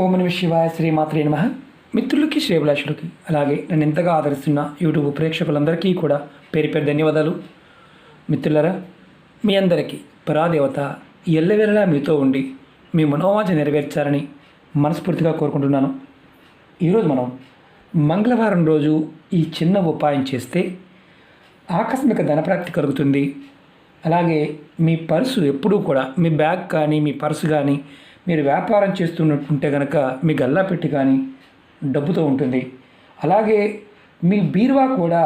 ఓం నమః శివాయ శ్రీమాత్రే నమః. మిత్రులకి శ్రేభిలాషులకి అలాగే నన్ను ఎంతగా ఆదరిస్తున్న యూట్యూబ్ ప్రేక్షకులందరికీ కూడా పేరు పేరు ధన్యవాదాలు. మిత్రులరా, మీ అందరికీ పరాదేవత ఎల్లవేళలా మీతో ఉండి మీ మనోవాంఛ నెరవేర్చాలని మనస్ఫూర్తిగా కోరుకుంటున్నాను. ఈరోజు మనం మంగళవారం రోజు ఈ చిన్న ఉపాయం చేస్తే ఆకస్మిక ధనప్రాప్తి కలుగుతుంది. అలాగే మీ పర్సు ఎప్పుడూ కూడా మీ బ్యాగ్ కానీ మీ పర్సు కానీ మీరు వ్యాపారం చేస్తున్నట్టుంటే కనుక మీ గల్లా పెట్టి కానీ డబ్బుతో ఉంటుంది. అలాగే మీ బీరువా కూడా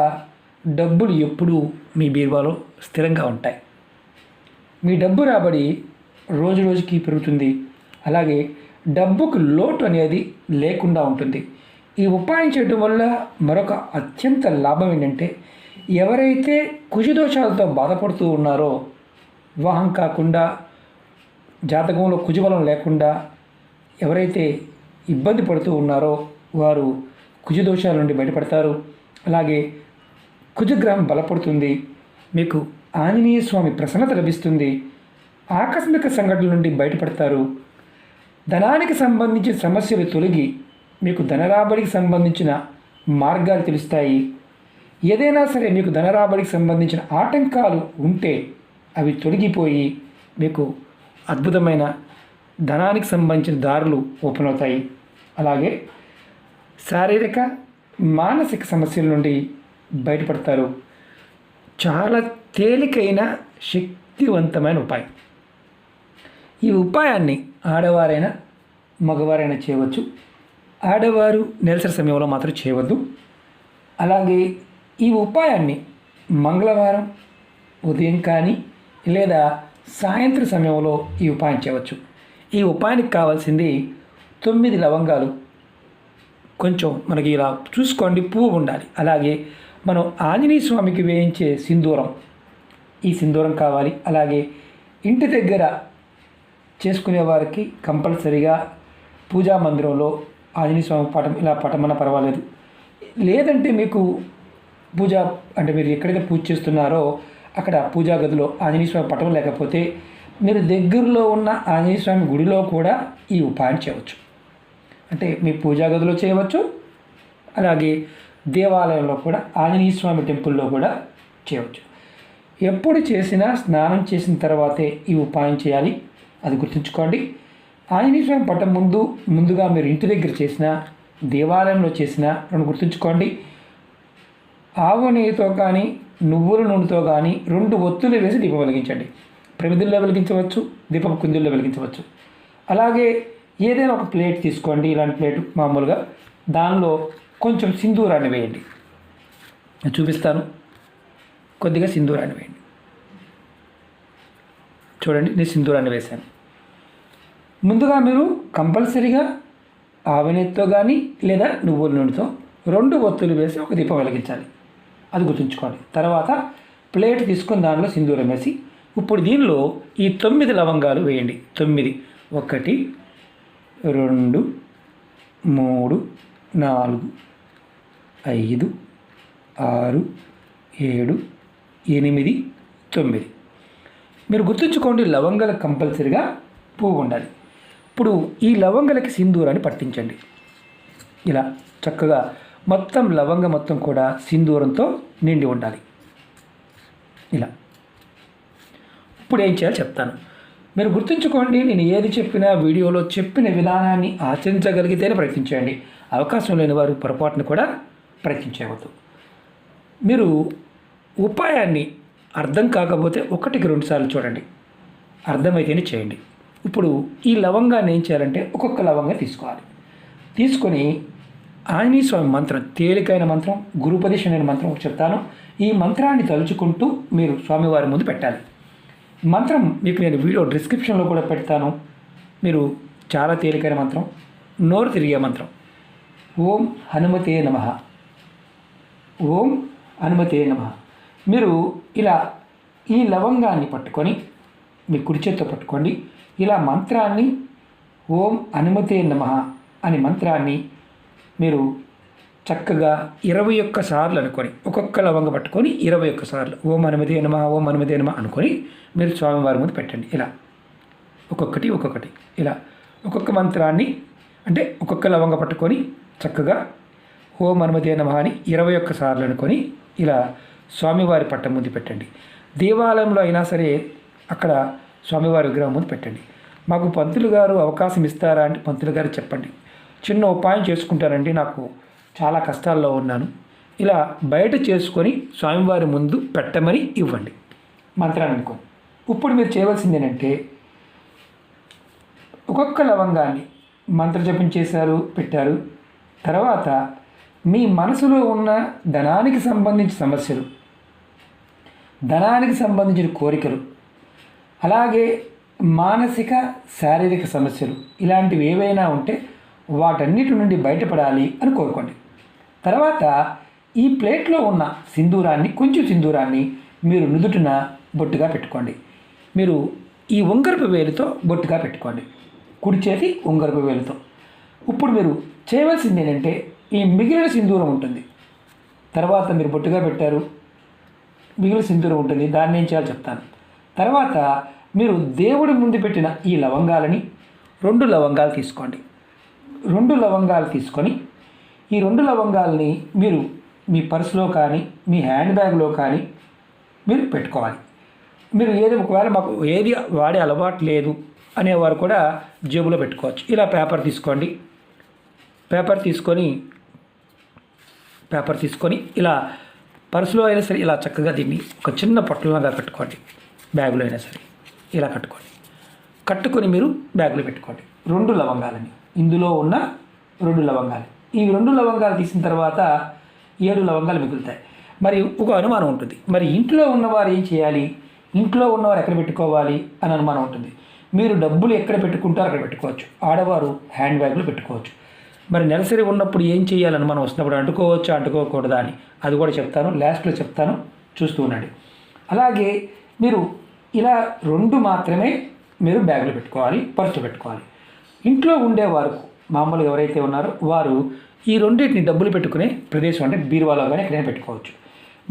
డబ్బులు ఎప్పుడూ మీ బీరువాలో స్థిరంగా ఉంటాయి. మీ డబ్బు రాబడి రోజు రోజుకి పెరుగుతుంది. అలాగే డబ్బుకు లోటు అనేది లేకుండా ఉంటుంది. ఈ ఉపాయం చేయడం వల్ల మరొక అత్యంత లాభం ఏంటంటే, ఎవరైతే కుజదోషాలతో బాధపడుతూ ఉన్నారో, వివాహం కాకుండా జాతకంలో కుజబలం లేకుండా ఎవరైతే ఇబ్బంది పడుతూ ఉన్నారో వారు కుజదోషాల నుండి బయటపడతారు. అలాగే కుజగ్రహం బలపడుతుంది. మీకు ఆంజనేయ స్వామి ప్రసన్నత లభిస్తుంది. ఆకస్మిక సంఘటనల నుండి బయటపడతారు. ధనానికి సంబంధించిన సమస్యలు తొలగి మీకు ధనరాబడికి సంబంధించిన మార్గాలు తెలుస్తాయి. ఏదైనా సరే మీకు ధనరాబడికి సంబంధించిన ఆటంకాలు ఉంటే అవి తొలగిపోయి మీకు అద్భుతమైన ధనానికి సంబంధించిన దారులు ఓపెన్ అవుతాయి. అలాగే శారీరక మానసిక సమస్యల నుండి బయటపడతారు. చాలా తేలికైన శక్తివంతమైన ఉపాయం. ఈ ఉపాయాన్ని ఆడవారైనా మగవారైనా చేయవచ్చు. ఆడవారు నెలసరి సమయంలో మాత్రం చేయవద్దు. అలాగే ఈ ఉపాయాన్ని మంగళవారం ఉదయం కానీ లేదా సాయంత్రం సమయంలో ఈ ఉపాయం చేయవచ్చు. ఈ ఉపాయానికి కావాల్సింది 9 లవంగాలు, కొంచెం మనకి ఇలా చూసుకోండి పువ్వు ఉండాలి. అలాగే మనం ఆంజనేయ స్వామికి వేయించే సింధూరం, ఈ సింధూరం కావాలి. అలాగే ఇంటి దగ్గర చేసుకునే వారికి కంపల్సరీగా పూజా మందిరంలో ఆంజనేయ స్వామి పటం ఇలా పటమన్నా పర్వాలేదు. లేదంటే మీకు పూజ అంటే మీరు ఎక్కడైతే పూజ చేస్తున్నారో అక్కడ పూజా గదిలో ఆంజనేయ స్వామి పటం లేకపోతే మీరు దగ్గరలో ఉన్న ఆంజనేయ స్వామి గుడిలో కూడా ఈ ఉపాయం చేయవచ్చు. అంటే మీ పూజా గదిలో చేయవచ్చు. అలాగే దేవాలయంలో కూడా ఆంజనేయ స్వామి టెంపుల్లో కూడా చేయవచ్చు. ఎప్పుడు చేసినా స్నానం చేసిన తర్వాతే ఈ ఉపాయం చేయాలి, అది గుర్తుంచుకోండి. ఆంజనేయ స్వామి పటం ముందుగా మీరు ఇంటి దగ్గర చేసినా దేవాలయంలో చేసినా రెండు గుర్తుంచుకోండి. ఆవు నెయ్యితో కానీ నువ్వుల నూనెతో కానీ 2 ఒత్తులు వేసి దీపం వెలిగించండి. ప్రమిదల్లో వెలిగించవచ్చు, దీపపు కుందుల్లో వెలిగించవచ్చు. అలాగే ఏదైనా ఒక ప్లేట్ తీసుకోండి, ఇలాంటి ప్లేటు మామూలుగా, దానిలో కొంచెం సింధూరాన్ని వేయండి. నేను చూపిస్తాను. కొద్దిగా సింధూరాన్ని వేయండి. చూడండి, నేను సింధూరాన్ని వేశాను. ముందుగా మీరు కంపల్సరీగా ఆవు నెయ్యితో కానీ లేదా నువ్వుల నూనెతో 2 ఒత్తులు వేసి ఒక దీపం వెలిగించాలి, అది గుర్తుంచుకోండి. తర్వాత ప్లేట్ తీసుకొని దానిలో సింధూరం వేసి ఇప్పుడు దీనిలో ఈ 9 లవంగాలు వేయండి. 9 1 2 3 4 5 6 7 8 9. మీరు గుర్తుంచుకోండి, లవంగాలకు కంపల్సరీగా పువ్వు ఉండాలి. ఇప్పుడు ఈ లవంగాలకి సింధూరాన్ని పట్టించండి. ఇలా చక్కగా మొత్తం లవంగ మొత్తం కూడా సింధూరంతో నిండి ఉండాలి. ఇలా ఇప్పుడు ఏం చేయాలో చెప్తాను. మీరు గుర్తుంచుకోండి, నేను ఏది చెప్పినా వీడియోలో చెప్పిన విధానాన్ని ఆచరించగలిగితేనే ప్రయత్నించండి. అవకాశం లేని వారు పొరపాటును కూడా ప్రయత్నించవద్దు. మీరు ఉపాయాన్ని అర్థం కాకపోతే 1కి 2 సార్లు చూడండి, అర్థమైతేనే చేయండి. ఇప్పుడు ఈ లవంగాన్ని ఏం చేయాలంటే ఒక్కొక్క లవంగా తీసుకోవాలి. తీసుకొని ఆంజనేయ స్వామి మంత్రం, తేలికైన మంత్రం, గురుపదేశం అనే మంత్రం చెప్తాను. ఈ మంత్రాన్ని తలుచుకుంటూ మీరు స్వామివారి ముందు పెట్టాలి. మంత్రం మీకు నేను వీడియో డిస్క్రిప్షన్లో కూడా పెడతాను. మీరు చాలా తేలికైన మంత్రం, నోరు తిరిగే మంత్రం. ఓం హనుమతే నమః, ఓం హనుమతే నమః. మీరు ఇలా ఈ లవంగాన్ని పట్టుకొని మీ కుడి చేత్తో పట్టుకోండి. ఇలా మంత్రాన్ని ఓం హనుమతే నమః అనే మంత్రాన్ని మీరు చక్కగా 21 సార్లు అనుకొని, ఒక్కొక్క లవంగ పట్టుకొని 21 సార్లు ఓం హనుమతే నమః, ఓం హనుమతే నమః అనుకొని మీరు స్వామివారి ముందు పెట్టండి. ఇలా ఒక్కొక్కటి ఇలా ఒక్కొక్క మంత్రాన్ని అంటే ఒక్కొక్క లవంగ పట్టుకొని చక్కగా ఓం హనుమతే నమః అని 21 సార్లు అనుకొని ఇలా స్వామివారి పట్టం ముందు పెట్టండి. దేవాలయంలో అయినా సరే అక్కడ స్వామివారి విగ్రహం ముందు పెట్టండి. మాకు పంతులు గారు అవకాశం ఇస్తారా అంటే పంతులు గారు చెప్పండి, చిన్న ఉపాయం చేసుకుంటానండి, నాకు చాలా కష్టాల్లో ఉన్నాను, ఇలా బయట చేసుకొని స్వామివారి ముందు పెట్టమని ఇవ్వండి మంత్రాన్ని అనుకోండి. ఇప్పుడు మీరు చేయవలసింది ఏంటంటే ఒక్కొక్క లవంగాన్ని మంత్రజపం చేశారు, పెట్టారు. తర్వాత మీ మనసులో ఉన్న ధనానికి సంబంధించిన సమస్యలు, ధనానికి సంబంధించిన కోరికలు, అలాగే మానసిక శారీరక సమస్యలు ఇలాంటివి ఏవైనా ఉంటే వాటన్నిటి నుండి బయటపడాలి అని కోరుకోండి. తర్వాత ఈ ప్లేట్లో ఉన్న సింధూరాన్ని, కొంచెం సింధూరాన్ని మీరు నుదుటిన బొట్టుగా పెట్టుకోండి. మీరు ఈ ఉంగరపు వేలుతో బొట్టుగా పెట్టుకోండి, కుడి చేతి ఉంగరపు వేలుతో. ఇప్పుడు మీరు చేయవలసింది ఏంటంటే ఈ మిగిలిన సింధూరం ఉంటుంది, తర్వాత మీరు బొట్టుగా పెట్టారు, మిగిలిన సింధూరం ఉంటుంది, దాన్ని ఏం చేయాలో చెప్తాను. తర్వాత మీరు దేవుడి ముందు పెట్టిన ఈ లవంగాలని 2 లవంగాలు తీసుకోండి. 2 లవంగాలు తీసుకొని ఈ 2 లవంగాలని మీరు మీ పర్సులో కానీ మీ హ్యాండ్ బ్యాగ్లో కానీ మీరు పెట్టుకోవాలి. మీరు ఏది ఒకవేళ మాకు ఏది వాడే అలవాటు లేదు అనేవారు కూడా జేబులో పెట్టుకోవచ్చు. ఇలా పేపర్ తీసుకొని ఇలా పర్సులో అయినా సరే ఇలా చక్కగా దీన్ని ఒక చిన్న పొట్టలాగా కట్టుకోండి. బ్యాగులో అయినా సరే ఇలా కట్టుకొని మీరు బ్యాగులో పెట్టుకోండి 2 లవంగాలని. ఇందులో ఉన్న 2 లవంగాలు, ఈ 2 లవంగాలు తీసిన తర్వాత 7 లవంగాలు మిగులుతాయి. మరి ఒక అనుమానం ఉంటుంది, మరి ఇంట్లో ఉన్నవారు ఏం చేయాలి, ఇంట్లో ఉన్నవారు ఎక్కడ పెట్టుకోవాలి అని అనుమానం ఉంటుంది. మీరు డబ్బులు ఎక్కడ పెట్టుకుంటారో అక్కడ పెట్టుకోవచ్చు. ఆడవారు హ్యాండ్ బ్యాగ్లో పెట్టుకోవచ్చు. మరి నెలసరి ఉన్నప్పుడు ఏం చేయాలని మనం వస్తున్నప్పుడు అంటుకోవచ్చా అంటుకోకూడదా అని అది కూడా చెప్తాను, లాస్ట్లో చెప్తాను, చూస్తూ ఉండండి. అలాగే మీరు ఇలా 2 మాత్రమే మీరు బ్యాగ్లో పెట్టుకోవాలి, పర్సు పెట్టుకోవాలి. ఇంట్లో ఉండేవారు మామూలుగా ఎవరైతే ఉన్నారో వారు ఈ రెండింటిని డబ్బులు పెట్టుకునే ప్రదేశం అంటే బీరువాలో కానీ ఎక్కడైనా పెట్టుకోవచ్చు.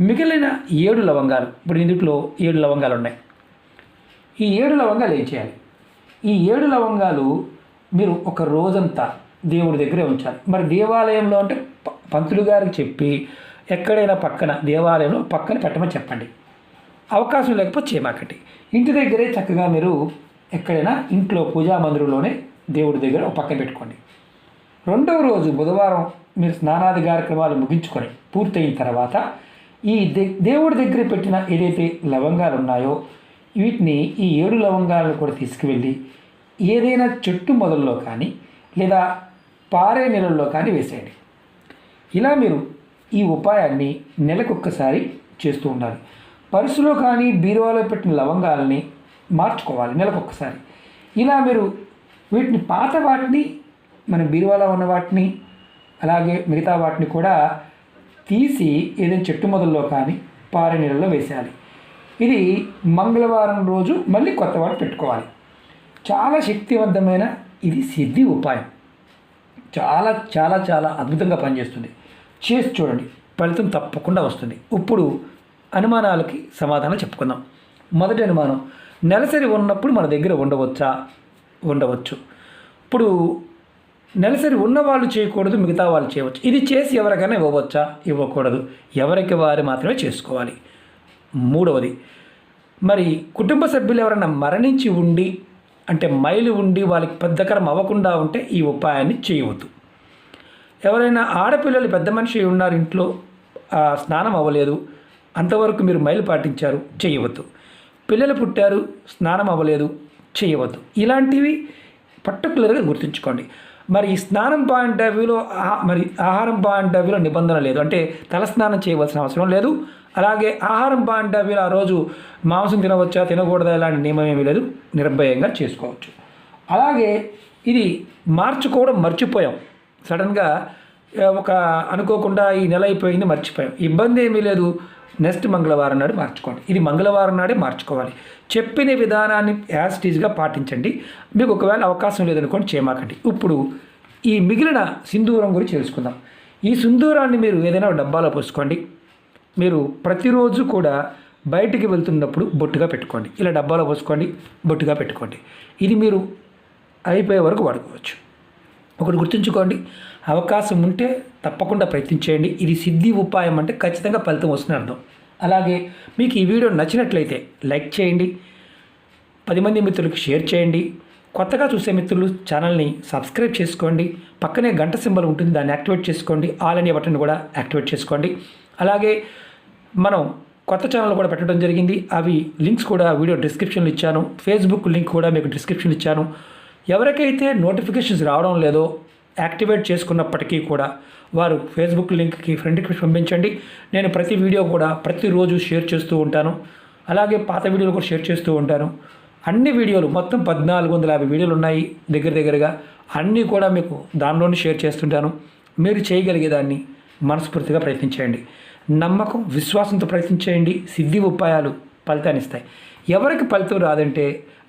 మిగిలిన 7 లవంగాలు, ఇప్పుడు ఇందులో 7 లవంగాలు ఉన్నాయి. ఈ 7 లవంగాలు ఏం చేయాలి, ఈ 7 లవంగాలు మీరు ఒక రోజంతా దేవుడి దగ్గరే ఉంచాలి. మరి దేవాలయంలో అంటే పంతులు గారికి చెప్పి ఎక్కడైనా పక్కన దేవాలయంలో పక్కన పెట్టమని చెప్పండి. అవకాశం లేకపోతే చేయమాకండి. ఇంటి దగ్గరే చక్కగా మీరు ఎక్కడైనా ఇంట్లో పూజా మందిరంలోనే దేవుడి దగ్గర ఒక పక్కన పెట్టుకోండి. 2వ రోజు బుధవారం మీరు స్నానాది కార్యక్రమాలు ముగించుకొని పూర్తయిన తర్వాత ఈ దేవుడి దగ్గర పెట్టిన ఏదైతే లవంగాలు ఉన్నాయో వీటిని ఈ 7 లవంగాలను కూడా తీసుకువెళ్ళి ఏదైనా చెట్టు మొదల్లో కానీ లేదా పారే నీళ్ళల్లో కానీ వేసేయండి. ఇలా మీరు ఈ ఉపాయాన్ని నెలకొక్కసారి చేస్తూ ఉండాలి. పర్సులో కానీ బీరువాలో పెట్టిన లవంగాలని మార్చుకోవాలి నెలకొక్కసారి. ఇలా మీరు వీటిని పాత వాటిని మన బీరువాలో ఉన్న వాటిని అలాగే మిగతా వాటిని కూడా తీసి ఏదైనా చెట్టు మొదల్లో కానీ పారే నీళ్ళలో వేసేయాలి. ఇది మంగళవారం రోజు మళ్ళీ కొత్త వాటి పెట్టుకోవాలి. చాలా శక్తివంతమైన ఇది సిద్ధి ఉపాయం, చాలా చాలా చాలా అద్భుతంగా పనిచేస్తుంది. చేసి చూడండి, ఫలితం తప్పకుండా వస్తుంది. ఇప్పుడు అనుమానాలకి సమాధానం చెప్పుకుందాం. మొదటి అనుమానం, నెలసరి ఉన్నప్పుడు మన దగ్గర ఉండవచ్చు. ఇప్పుడు నెలసరి ఉన్నవాళ్ళు చేయకూడదు, మిగతా వాళ్ళు చేయవచ్చు. ఇది చేసి ఎవరికైనా ఇవ్వవచ్చా, ఇవ్వకూడదు, ఎవరికి వారు మాత్రమే చేసుకోవాలి. 3వది, మరి కుటుంబ సభ్యులు ఎవరైనా మరణించి ఉండి అంటే మైలు ఉండి వాళ్ళకి పెద్దకరం అవ్వకుండా ఉంటే ఈ ఉపాయాన్ని చేయవద్దు. ఎవరైనా ఆడపిల్లలు పెద్ద మనిషి ఉన్నారు ఇంట్లో, స్నానం అవ్వలేదు, అంతవరకు మీరు మైలు పాటించారు, చేయవద్దు. పిల్లలు పుట్టారు, స్నానం అవ్వలేదు, చేయవద్దు. ఇలాంటివి పర్టికులర్గా గుర్తుంచుకోండి. మరి ఈ స్నానం పాయింట్ ఆఫ్ వ్యూలో మరి ఆహారం పాయింట్ ఆఫ్ వ్యూలో నిబంధన లేదు, అంటే తలస్నానం చేయవలసిన అవసరం లేదు. అలాగే ఆహారం పాయింట్ ఆఫ్ వ్యూలో ఆ రోజు మాంసం తినవచ్చా తినకూడదా ఇలాంటి నియమం ఏమీ లేదు, నిర్భయంగా చేసుకోవచ్చు. అలాగే ఇది మార్చుకోవడం మర్చిపోయాం, సడన్గా ఒక అనుకోకుండా ఈ నెల అయిపోయింది మర్చిపోయాం, ఇబ్బంది ఏమీ లేదు, నెక్స్ట్ మంగళవారం నాడు మార్చుకోండి. ఇది మంగళవారం నాడే మార్చుకోవాలి. చెప్పిన విధానాన్ని యాస్టీజ్గా పాటించండి. మీకు ఒకవేళ అవకాశం లేదనుకోండి చేయమాకండి. ఇప్పుడు ఈ మిగిలిన సింధూరం గురించి తెలుసుకుందాం. ఈ సింధూరాన్ని మీరు ఏదైనా డబ్బాలో పోసుకోండి. మీరు ప్రతిరోజు కూడా బయటికి వెళ్తున్నప్పుడు బొట్టుగా పెట్టుకోండి. ఇలా డబ్బాలో పోసుకోండి, బొట్టుగా పెట్టుకోండి. ఇది మీరు అయిపోయే వరకు వాడుకోవచ్చు. ఒకటి గుర్తుంచుకోండి, అవకాశం ఉంటే తప్పకుండా ప్రయత్నించేయండి. ఇది సిద్ధి ఉపాయం అంటే ఖచ్చితంగా ఫలితం వస్తుంది అర్థం. అలాగే మీకు ఈ వీడియో నచ్చినట్లయితే లైక్ చేయండి, 10 మంది మిత్రులకు షేర్ చేయండి. కొత్తగా చూసే మిత్రులు ఛానల్ని సబ్స్క్రైబ్ చేసుకోండి. పక్కనే గంట సింబల్ ఉంటుంది, దాన్ని యాక్టివేట్ చేసుకోండి. ఆల్ అనే బటన్ కూడా యాక్టివేట్ చేసుకోండి. అలాగే మనం కొత్త ఛానల్ కూడా పెట్టడం జరిగింది. అవి లింక్స్ కూడా వీడియో డిస్క్రిప్షన్లో ఇచ్చాను. ఫేస్బుక్ లింక్ కూడా మీకు డిస్క్రిప్షన్లో ఇచ్చాను. ఎవరికైతే నోటిఫికేషన్స్ రావడం లేదో యాక్టివేట్ చేసుకున్నప్పటికీ కూడా వారు ఫేస్బుక్ లింక్కి ఫ్రెండ్ రిక్వెస్ట్ పంపించండి. నేను ప్రతి వీడియో కూడా ప్రతిరోజు షేర్ చేస్తూ ఉంటాను. అలాగే పాత వీడియోలు కూడా షేర్ చేస్తూ ఉంటాను. అన్ని వీడియోలు మొత్తం 1450 వీడియోలు ఉన్నాయి దగ్గరగా. అన్నీ కూడా మీకు దానిలోనే షేర్ చేస్తుంటాను. మీరు చేయగలిగేదాన్ని మనస్ఫూర్తిగా ప్రయత్నించేయండి. నమ్మకం, విశ్వాసంతో ప్రయత్నించేయండి. సిద్ధి ఉపాయాలు ఫలితాన్ని ఇస్తాయి. ఎవరికి ఫలితం రాదంటే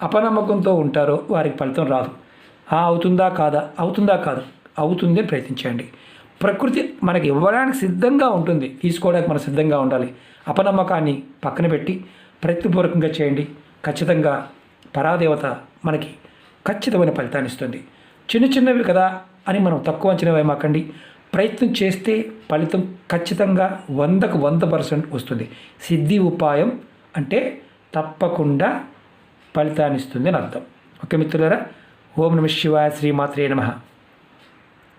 అపనమ్మకంతో ఉంటారో వారికి ఫలితం రాదు. అవుతుందా కాదా, అవుతుంది అని ప్రయత్నించండి. ప్రకృతి మనకి ఇవ్వడానికి సిద్ధంగా ఉంటుంది, తీసుకోవడానికి మనం సిద్ధంగా ఉండాలి. అపనమ్మకాన్ని పక్కన పెట్టి ప్రయత్నపూర్వకంగా చేయండి. ఖచ్చితంగా పరాదేవత మనకి ఖచ్చితమైన ఫలితాన్ని ఇస్తుంది. చిన్నవి కదా అని మనం తక్కువ అంచనా వేయమాకండి. ప్రయత్నం చేస్తే ఫలితం ఖచ్చితంగా 100కు 100% వస్తుంది. సిద్ధి ఉపాయం అంటే తప్పకుండా ఫలితాన్ని ఇస్తుంది అని అర్థం. ఓకే మిత్రులారా, ఓం నమః శివాయ, శ్రీమాత్రే నమః.